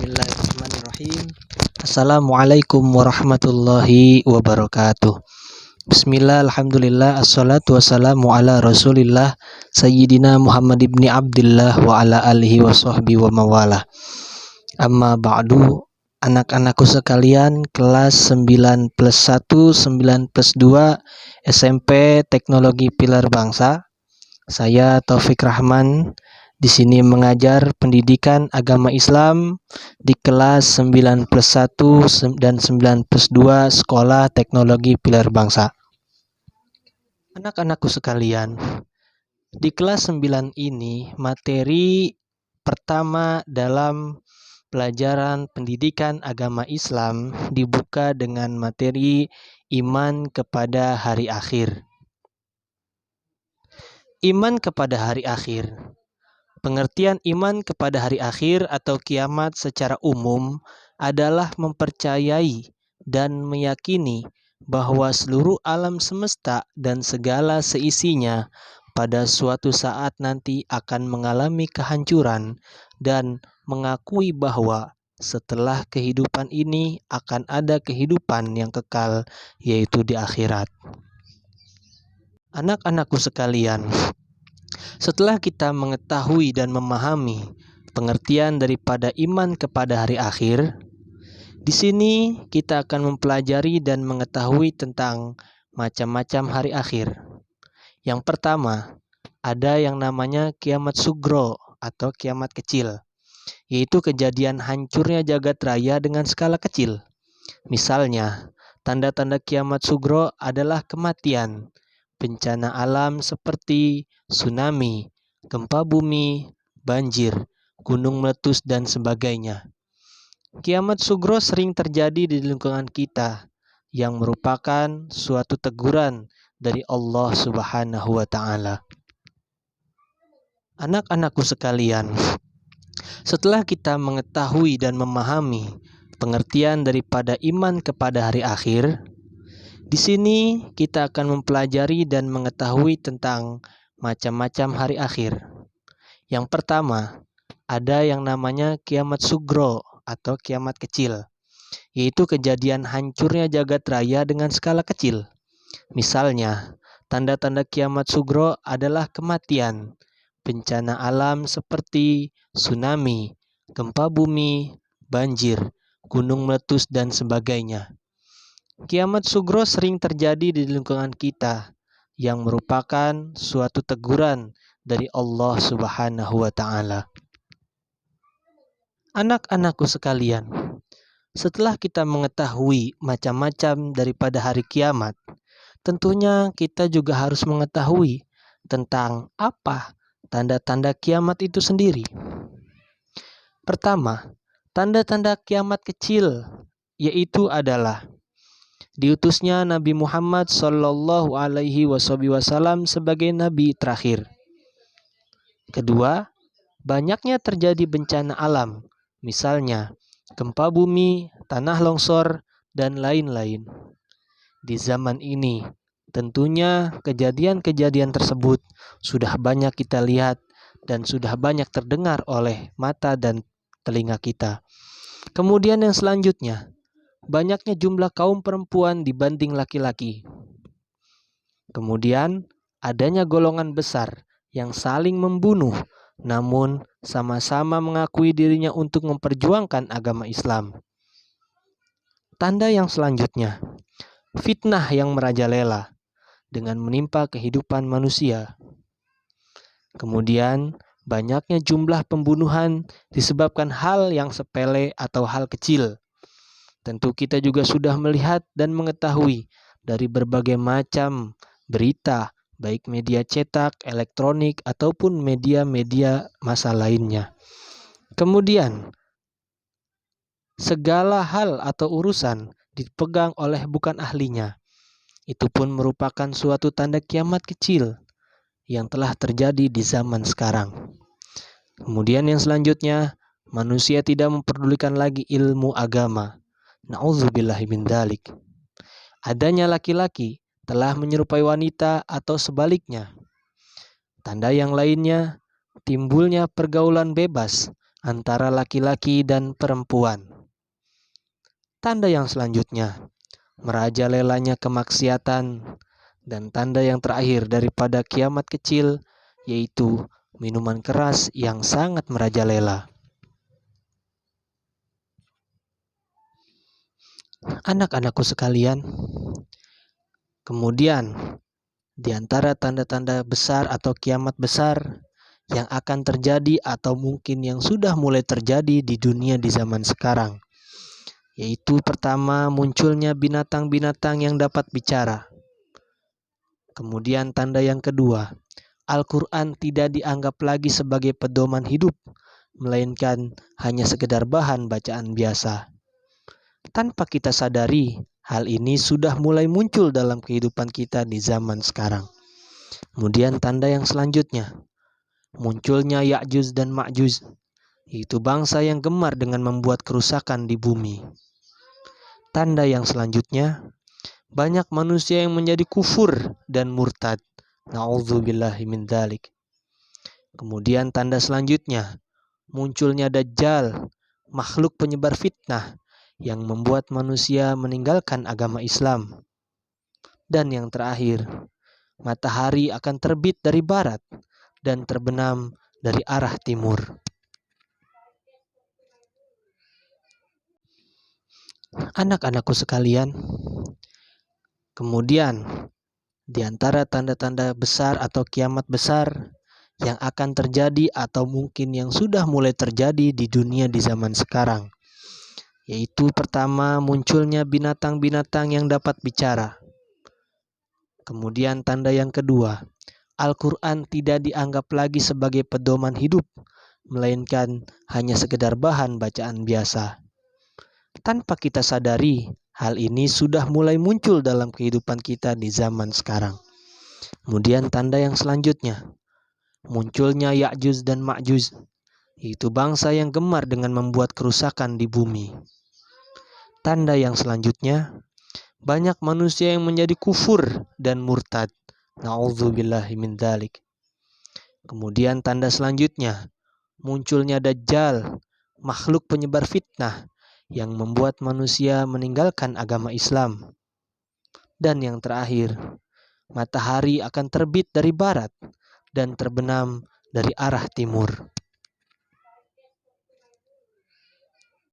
Bismillahirrahmanirrahim. Assalamualaikum warahmatullahi wabarakatuh. Bismillah, alhamdulillah, assalatu wassalamu ala rasulillah Sayyidina Muhammad ibni Abdillah wa ala alihi wa sahbihi wa mawalah. Amma ba'du, anak-anakku sekalian, kelas 9+1, 9+2 SMP Teknologi Pilar Bangsa. Saya Taufik Rahman di sini mengajar pendidikan agama Islam di kelas 9+1 dan 9+2 Sekolah Teknologi Pilar Bangsa. Anak-anakku sekalian, di kelas 9 ini materi pertama dalam pelajaran pendidikan agama Islam dibuka dengan materi iman kepada hari akhir. Iman kepada hari akhir. Pengertian iman kepada hari akhir atau kiamat secara umum adalah mempercayai dan meyakini bahwa seluruh alam semesta dan segala seisinya pada suatu saat nanti akan mengalami kehancuran dan mengakui bahwa setelah kehidupan ini akan ada kehidupan yang kekal, yaitu di akhirat. Anak-anakku sekalian, setelah kita mengetahui dan memahami pengertian daripada iman kepada hari akhir, di sini kita akan mempelajari dan mengetahui tentang macam-macam hari akhir. Yang pertama, ada yang namanya kiamat sugro atau kiamat kecil, yaitu kejadian hancurnya jagat raya dengan skala kecil. Misalnya, tanda-tanda kiamat sugro adalah kematian, bencana alam seperti tsunami, gempa bumi, banjir, gunung meletus, dan sebagainya. Kiamat sugro sering terjadi di lingkungan kita yang merupakan suatu teguran dari Allah Subhanahu wa Ta'ala. Anak-anakku sekalian, setelah kita mengetahui dan memahami pengertian daripada iman kepada hari akhir, di sini kita akan mempelajari dan mengetahui tentang macam-macam hari akhir. Yang pertama, ada yang namanya kiamat sugro atau kiamat kecil, yaitu kejadian hancurnya jagat raya dengan skala kecil. Misalnya, tanda-tanda kiamat sugro adalah kematian, bencana alam seperti tsunami, gempa bumi, banjir, gunung meletus, dan sebagainya. Kiamat sugro sering terjadi di lingkungan kita yang merupakan suatu teguran dari Allah Subhanahu wa Ta'ala. Anak-anakku sekalian, setelah kita mengetahui macam-macam daripada hari kiamat, tentunya kita juga harus mengetahui tentang apa tanda-tanda kiamat itu sendiri. Pertama, tanda-tanda kiamat kecil yaitu adalah diutusnya Nabi Muhammad Sallallahu Alaihi Wasallam sebagai Nabi terakhir. Kedua, banyaknya terjadi bencana alam, misalnya gempa bumi, tanah longsor, dan lain-lain. Di zaman ini, tentunya kejadian-kejadian tersebut sudah banyak kita lihat dan sudah banyak terdengar oleh mata dan telinga kita. Kemudian yang selanjutnya, banyaknya jumlah kaum perempuan dibanding laki-laki. Kemudian, adanya golongan besar yang saling membunuh, namun sama-sama mengakui dirinya untuk memperjuangkan agama Islam. Tanda yang selanjutnya, fitnah yang merajalela dengan menimpa kehidupan manusia. Kemudian, banyaknya jumlah pembunuhan disebabkan hal yang sepele atau hal kecil. Tentu kita juga sudah melihat dan mengetahui dari berbagai macam berita, baik media cetak, elektronik, ataupun media-media massa lainnya. Kemudian, segala hal atau urusan dipegang oleh bukan ahlinya. Itu pun merupakan suatu tanda kiamat kecil yang telah terjadi di zaman sekarang. Kemudian yang selanjutnya, manusia tidak memperdulikan lagi ilmu agama. Na'udzubillahi min dzalik. Adanya laki-laki telah menyerupai wanita atau sebaliknya. Tanda yang lainnya, timbulnya pergaulan bebas antara laki-laki dan perempuan. Tanda yang selanjutnya, merajalelanya kemaksiatan. Dan tanda yang terakhir daripada kiamat kecil, yaitu minuman keras yang sangat merajalela. Anak-anakku sekalian, kemudian di antara tanda-tanda besar atau kiamat besar yang akan terjadi atau mungkin yang sudah mulai terjadi di dunia di zaman sekarang, yaitu pertama, munculnya binatang-binatang yang dapat bicara. Kemudian tanda yang kedua, Al-Quran tidak dianggap lagi sebagai pedoman hidup, melainkan hanya sekedar bahan bacaan biasa. Tanpa kita sadari, hal ini sudah mulai muncul dalam kehidupan kita di zaman sekarang. Kemudian tanda yang selanjutnya, munculnya Ya'juj dan Ma'juj, yaitu bangsa yang gemar dengan membuat kerusakan di bumi. Tanda yang selanjutnya, banyak manusia yang menjadi kufur dan murtad. Na'udzubillahi min dzalik. Kemudian tanda selanjutnya, munculnya Dajjal, makhluk penyebar fitnah yang membuat manusia meninggalkan agama Islam. Dan yang terakhir, matahari akan terbit dari barat dan terbenam dari arah timur. Anak-anakku sekalian, kemudian di antara tanda-tanda besar atau kiamat besar yang akan terjadi atau mungkin yang sudah mulai terjadi di dunia di zaman sekarang, yaitu pertama, munculnya binatang-binatang yang dapat bicara. Kemudian tanda yang kedua, Al-Quran tidak dianggap lagi sebagai pedoman hidup, melainkan hanya sekedar bahan bacaan biasa. Tanpa kita sadari, hal ini sudah mulai muncul dalam kehidupan kita di zaman sekarang. Kemudian tanda yang selanjutnya, munculnya Ya'juj dan Ma'juj, yaitu bangsa yang gemar dengan membuat kerusakan di bumi. Tanda yang selanjutnya, banyak manusia yang menjadi kufur dan murtad. Na'udzubillahi min dzalik. Kemudian tanda selanjutnya, munculnya Dajjal, makhluk penyebar fitnah yang membuat manusia meninggalkan agama Islam. Dan yang terakhir, matahari akan terbit dari barat dan terbenam dari arah timur.